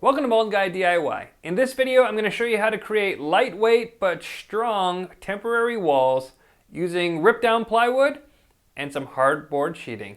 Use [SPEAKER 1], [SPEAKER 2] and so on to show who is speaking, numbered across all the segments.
[SPEAKER 1] Welcome to Mold Guy DIY. In this video, I'm going to show you how to create lightweight but strong temporary walls using ripped down plywood and some hardboard sheeting.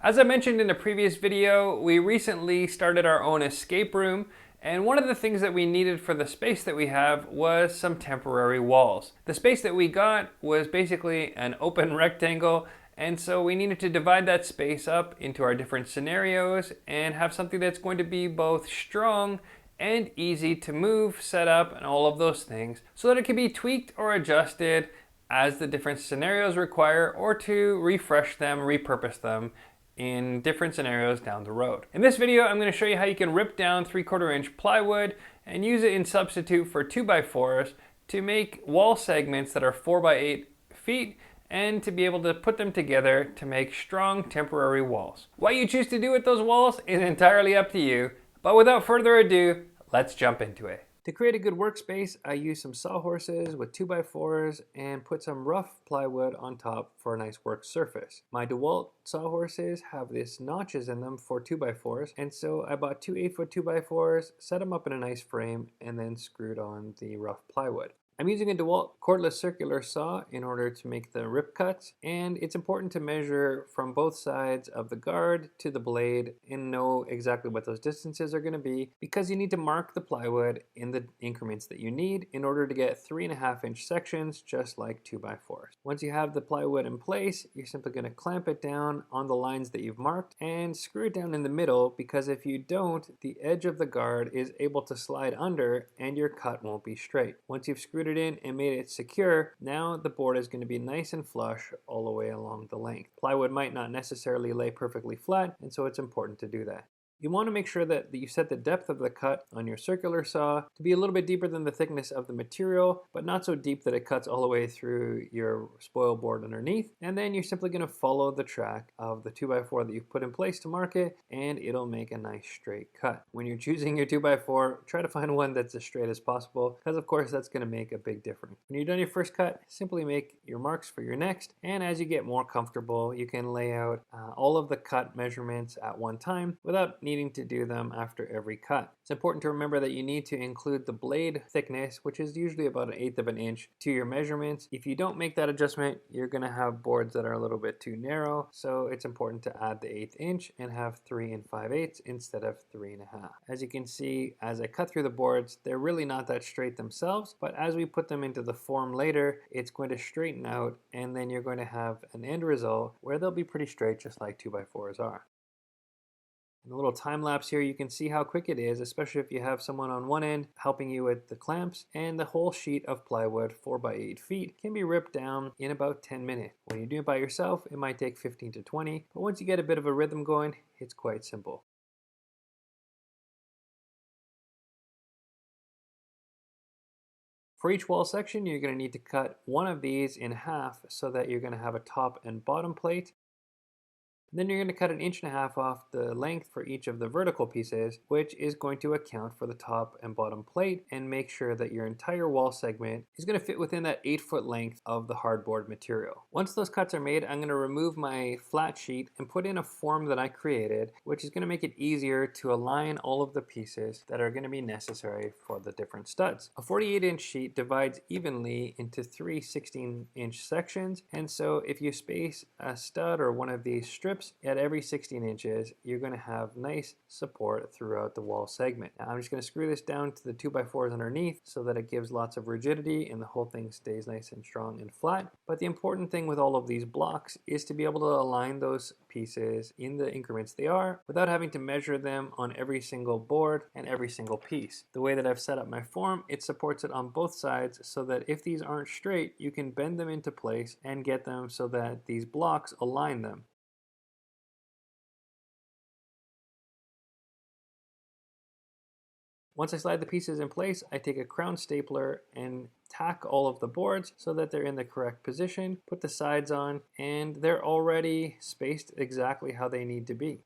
[SPEAKER 1] As I mentioned in a previous video, we recently started our own escape room, and one of the things that we needed for the space that we have was some temporary walls. The space that we got was basically an open rectangle, and so we needed to divide that space up into our different scenarios and have something that's going to be both strong and easy to move, set up, and all of those things so that it can be tweaked or adjusted as the different scenarios require, or to refresh them, repurpose them in different scenarios down the road. In this video, I'm going to show you how you can rip down 3/4 inch plywood and use it in substitute for 2x4s to make wall segments that are 4x8 feet and to be able to put them together to make strong temporary walls. What you choose to do with those walls is entirely up to you, but without further ado, let's jump into it. To create a good workspace, I use some sawhorses with 2x4s and put some rough plywood on top for a nice work surface. My DeWalt sawhorses have these notches in them for 2x4s, and so I bought two 8-foot 2x4s, set them up in a nice frame, and then screwed on the rough plywood. I'm using a DeWalt cordless circular saw in order to make the rip cuts, and it's important to measure from both sides of the guard to the blade and know exactly what those distances are going to be, because you need to mark the plywood in the increments that you need in order to get 3.5 inch sections, just like 2x4s. Once you have the plywood in place, you're simply going to clamp it down on the lines that you've marked and screw it down in the middle, because if you don't, the edge of the guard is able to slide under and your cut won't be straight. Once you've screwed it in and made it secure, now the board is going to be nice and flush all the way along the length. Plywood might not necessarily lay perfectly flat, and so it's important to do that. You want to make sure that you set the depth of the cut on your circular saw to be a little bit deeper than the thickness of the material, but not so deep that it cuts all the way through your spoil board underneath. And then you're simply going to follow the track of the 2x4 that you've put in place to mark it, and it'll make a nice straight cut. When you're choosing your 2x4, try to find one that's as straight as possible, because of course that's going to make a big difference. When you're done your first cut, simply make your marks for your next, and as you get more comfortable, you can lay out all of the cut measurements at one time without needing to do them after every cut. It's important to remember that you need to include the blade thickness, which is usually about 1/8 of an inch, to your measurements. If you don't make that adjustment, you're going to have boards that are a little bit too narrow, so it's important to add the 1/8 inch and have 3 5/8 instead of 3.5. As you can see, as I cut through the boards, they're really not that straight themselves, but as we put them into the form later, it's going to straighten out, and then you're going to have an end result where they'll be pretty straight, just like 2x4s are. In a little time lapse here, you can see how quick it is, especially if you have someone on one end helping you with the clamps, and the whole sheet of plywood 4x8 feet can be ripped down in about 10 minutes. When you do it by yourself, it might take 15 to 20, but once you get a bit of a rhythm going, it's quite simple. For each wall section, you're going to need to cut one of these in half so that you're going to have a top and bottom plate. Then you're going to cut 1.5 inches off the length for each of the vertical pieces, which is going to account for the top and bottom plate, and make sure that your entire wall segment is going to fit within that 8-foot length of the hardboard material. Once those cuts are made, I'm going to remove my flat sheet and put in a form that I created, which is going to make it easier to align all of the pieces that are going to be necessary for the different studs. A 48-inch sheet divides evenly into 3 16-inch sections, and so if you space a stud or one of these strips at every 16 inches, you're going to have nice support throughout the wall segment. Now I'm just going to screw this down to the 2x4s underneath so that it gives lots of rigidity and the whole thing stays nice and strong and flat. But the important thing with all of these blocks is to be able to align those pieces in the increments they are without having to measure them on every single board and every single piece. The way that I've set up my form, it supports it on both sides so that if these aren't straight, you can bend them into place and get them so that these blocks align them. Once I slide the pieces in place, I take a crown stapler and tack all of the boards so that they're in the correct position, put the sides on, and they're already spaced exactly how they need to be.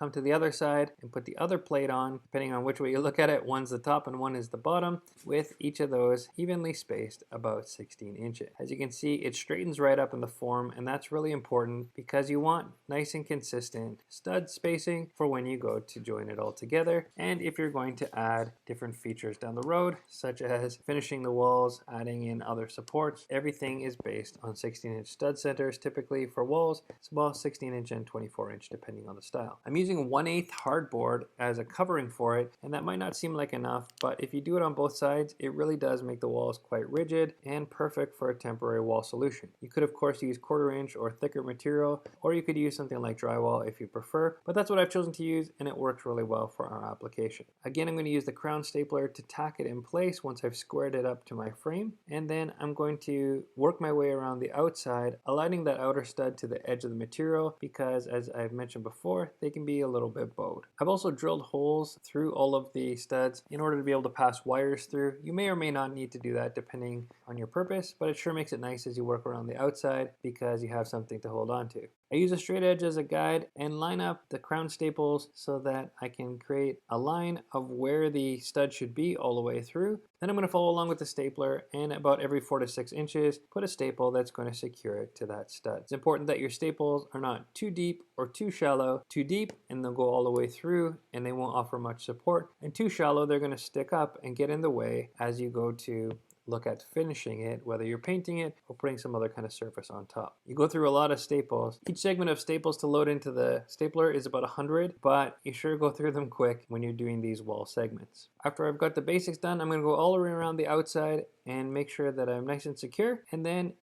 [SPEAKER 1] come to the other side and put the other plate on, depending on which way you look at it. One's the top and one is the bottom, with each of those evenly spaced about 16 inches. As you can see, it straightens right up in the form, and that's really important because you want nice and consistent stud spacing for when you go to join it all together. And if you're going to add different features down the road, such as finishing the walls, adding in other supports, everything is based on 16-inch stud centers. Typically for walls, it's about 16-inch and 24-inch depending on the style. I'm using 1/8 hardboard as a covering for it, and that might not seem like enough, but if you do it on both sides, it really does make the walls quite rigid and perfect for a temporary wall solution. You could of course use 1/4 inch or thicker material, or you could use something like drywall if you prefer, but that's what I've chosen to use, and it works really well for our application. Again, I'm going to use the crown stapler to tack it in place once I've squared it up to my frame, and then I'm going to work my way around the outside, aligning that outer stud to the edge of the material because, as I've mentioned before, they can be a little bit bowed. I've also drilled holes through all of the studs in order to be able to pass wires through. You may or may not need to do that depending on your purpose, but it sure makes it nice as you work around the outside because you have something to hold on to. I use a straight edge as a guide and line up the crown staples so that I can create a line of where the stud should be all the way through. Then I'm going to follow along with the stapler, and about every 4 to 6 inches, put a staple that's going to secure it to that stud. It's important that your staples are not too deep or too shallow. Too deep and they'll go all the way through and they won't offer much support, and too shallow, they're going to stick up and get in the way as you go to look at finishing it, whether you're painting it or putting some other kind of surface on top. You go through a lot of staples. Each segment of staples to load into the stapler is about 100, but you sure go through them quick when you're doing these wall segments. After I've got the basics done, I'm going to go all the way around the outside and make sure that I'm nice and secure, and then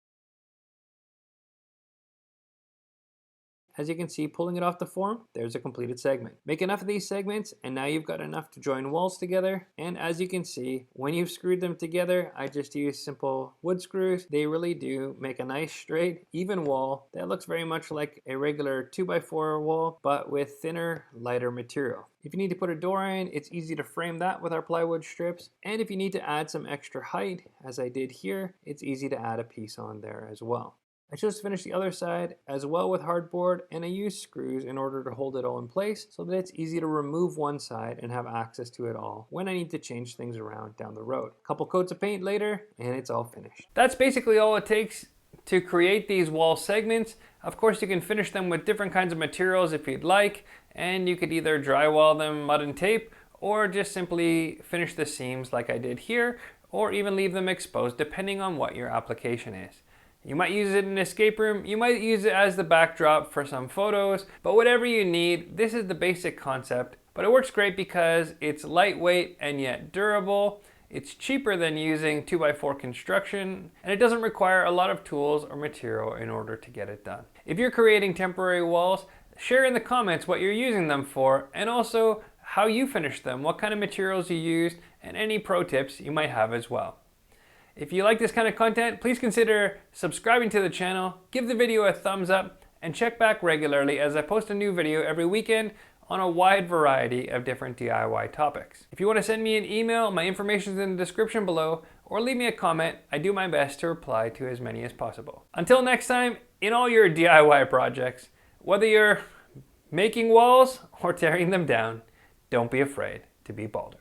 [SPEAKER 1] as you can see, pulling it off the form, there's a completed segment. Make enough of these segments, and now you've got enough to join walls together. And as you can see, when you've screwed them together, I just use simple wood screws. They really do make a nice, straight, even wall that looks very much like a regular 2x4 wall, but with thinner, lighter material. If you need to put a door in, it's easy to frame that with our plywood strips. And if you need to add some extra height, as I did here, it's easy to add a piece on there as well. I chose to finish the other side as well with hardboard, and I used screws in order to hold it all in place so that it's easy to remove one side and have access to it all when I need to change things around down the road. A couple coats of paint later and it's all finished. That's basically all it takes to create these wall segments. Of course, you can finish them with different kinds of materials if you'd like, and you could either drywall them, mud and tape, or just simply finish the seams like I did here, or even leave them exposed depending on what your application is. You might use it in an escape room, you might use it as the backdrop for some photos, but whatever you need, this is the basic concept. But it works great because it's lightweight and yet durable. It's cheaper than using 2x4 construction, and it doesn't require a lot of tools or material in order to get it done. If you're creating temporary walls, share in the comments what you're using them for, and also how you finish them, what kind of materials you used, and any pro tips you might have as well. If you like this kind of content, please consider subscribing to the channel, give the video a thumbs up, and check back regularly as I post a new video every weekend on a wide variety of different DIY topics. If you want to send me an email, my information is in the description below, or leave me a comment. I do my best to reply to as many as possible. Until next time, in all your DIY projects, whether you're making walls or tearing them down, don't be afraid to be bolder.